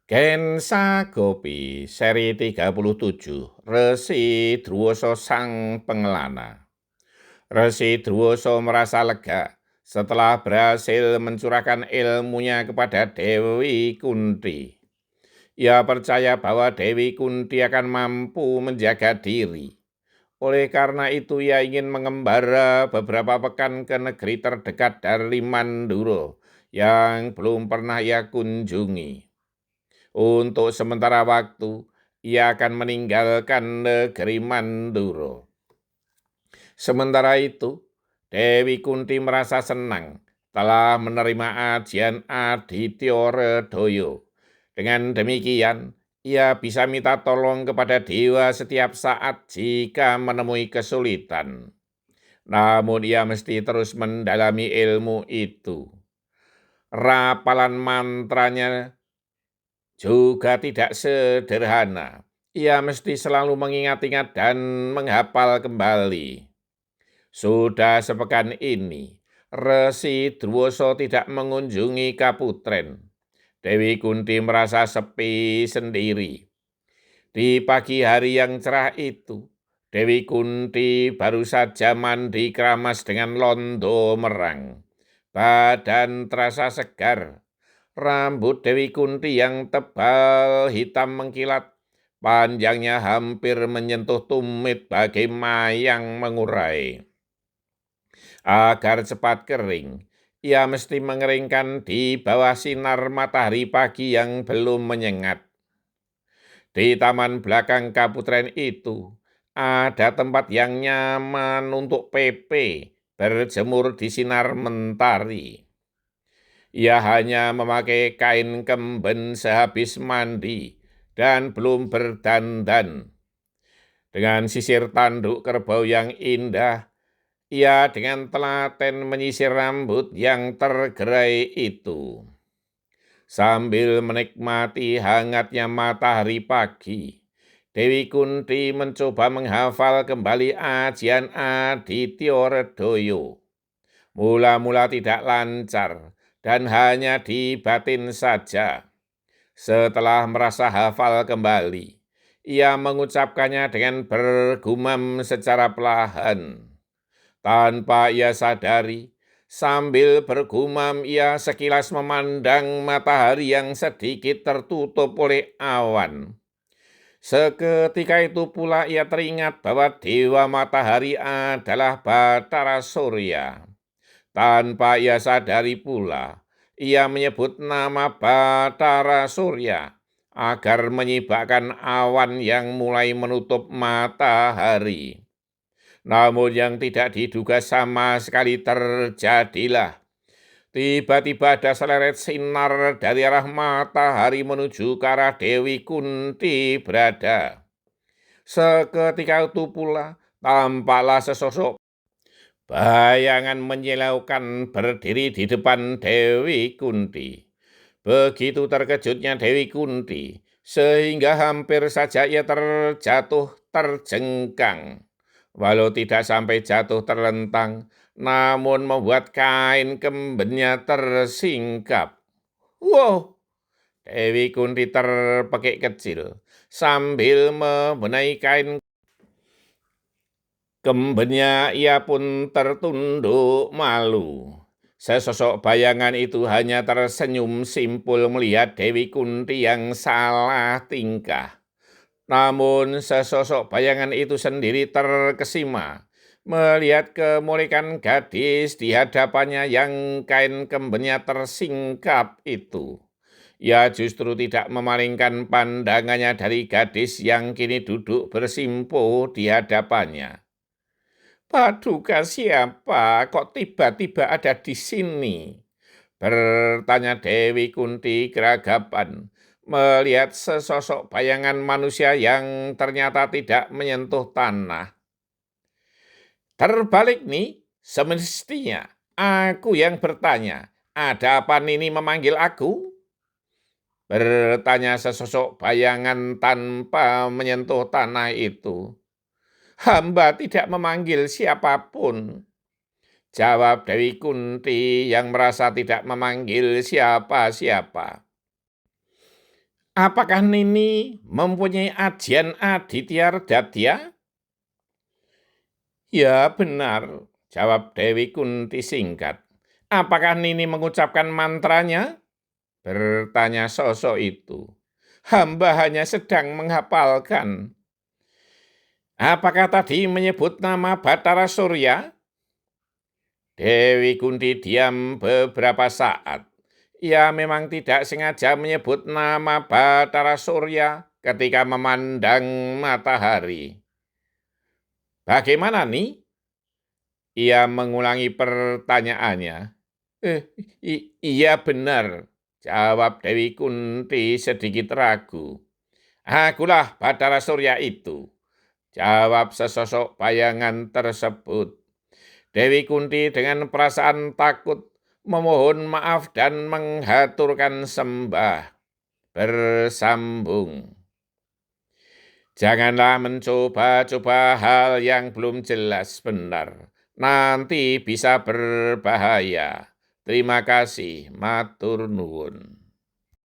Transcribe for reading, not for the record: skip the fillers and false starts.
Gensa Gopi seri 37 Resi Druwasa Sang Pengelana. Resi Druwasa merasa lega setelah berhasil mencurahkan ilmunya kepada Dewi Kunti. Ia percaya bahwa Dewi Kunti akan mampu menjaga diri. Oleh karena itu ia ingin mengembara beberapa pekan ke negeri terdekat dari Manduro yang belum pernah ia kunjungi. Untuk sementara waktu, ia akan meninggalkan negeri Manduro. Sementara itu, Dewi Kunti merasa senang telah menerima ajian Aditya Redoyo. Dengan demikian, ia bisa minta tolong kepada dewa setiap saat jika menemui kesulitan. Namun ia mesti terus mendalami ilmu itu. Rapalan mantranya juga tidak sederhana. Ia mesti selalu mengingat-ingat dan menghafal kembali. Sudah sepekan ini, Resi Druwasa tidak mengunjungi Kaputren. Dewi Kunti merasa sepi sendiri. Di pagi hari yang cerah itu, Dewi Kunti baru saja mandi keramas dengan londo merang. Badan terasa segar. Rambut Dewi Kunti yang tebal hitam mengkilat, panjangnya hampir menyentuh tumit bagai mayang mengurai. Agar cepat kering, ia mesti mengeringkan di bawah sinar matahari pagi yang belum menyengat. Di taman belakang Kaputren itu, ada tempat yang nyaman untuk Pepe berjemur di sinar mentari. Ia hanya memakai kain kemben sehabis mandi dan belum berdandan. Dengan sisir tanduk kerbau yang indah, ia dengan telaten menyisir rambut yang tergerai itu. Sambil menikmati hangatnya matahari pagi, Dewi Kunti mencoba menghafal kembali ajian Aditya Redoyo. Mula-mula tidak lancar dan hanya di batin saja. Setelah merasa hafal kembali, ia mengucapkannya dengan bergumam secara perlahan. Tanpa ia sadari, sambil bergumam ia sekilas memandang matahari yang sedikit tertutup oleh awan. Seketika itu pula ia teringat bahwa Dewa Matahari adalah Bathara Surya. Tanpa ia sadari pula, ia menyebut nama Bathara Surya agar menyibakkan awan yang mulai menutup matahari. Namun yang tidak diduga sama sekali terjadilah. Tiba-tiba ada seleret sinar dari arah matahari menuju ke arah Dewi Kunti berada. Seketika itu pula tampaklah sesosok bayangan menyilaukan berdiri di depan Dewi Kunti. Begitu terkejutnya Dewi Kunti, sehingga hampir saja ia terjatuh terjengkang. Walau tidak sampai jatuh terlentang, namun membuat kain kembennya tersingkap. Wow! Dewi Kunti terpekik kecil sambil membenahi kain kembennya, ia pun tertunduk malu. Sesosok bayangan itu hanya tersenyum simpul melihat Dewi Kunti yang salah tingkah. Namun sesosok bayangan itu sendiri terkesima melihat kemulikan gadis di hadapannya yang kain kembennya tersingkap itu. Ia justru tidak memalingkan pandangannya dari gadis yang kini duduk bersimpuh di hadapannya. Paduka siapa kok tiba-tiba ada di sini? Bertanya Dewi Kunti geragapan, melihat sesosok bayangan manusia yang ternyata tidak menyentuh tanah. Terbalik nih, semestinya aku yang bertanya, ada apa Nini memanggil aku? Bertanya sesosok bayangan tanpa menyentuh tanah itu. Hamba tidak memanggil siapapun, jawab Dewi Kunti yang merasa tidak memanggil siapa-siapa. Apakah Nini mempunyai ajian Aditya Redadya? Ya benar, jawab Dewi Kunti singkat. Apakah Nini mengucapkan mantranya? Bertanya sosok itu. Hamba hanya sedang menghafalkan. Apakah tadi menyebut nama Batara Surya? Dewi Kunti diam beberapa saat. Ia memang tidak sengaja menyebut nama Batara Surya ketika memandang matahari. Bagaimana nih? Ia mengulangi pertanyaannya. Iya benar, jawab Dewi Kunti sedikit ragu. Akulah Batara Surya itu, jawab sesosok bayangan tersebut. Dewi Kunti dengan perasaan takut memohon maaf dan menghaturkan sembah. Bersambung. Janganlah mencoba-coba hal yang belum jelas benar. Nanti bisa berbahaya. Terima kasih, matur nuwun.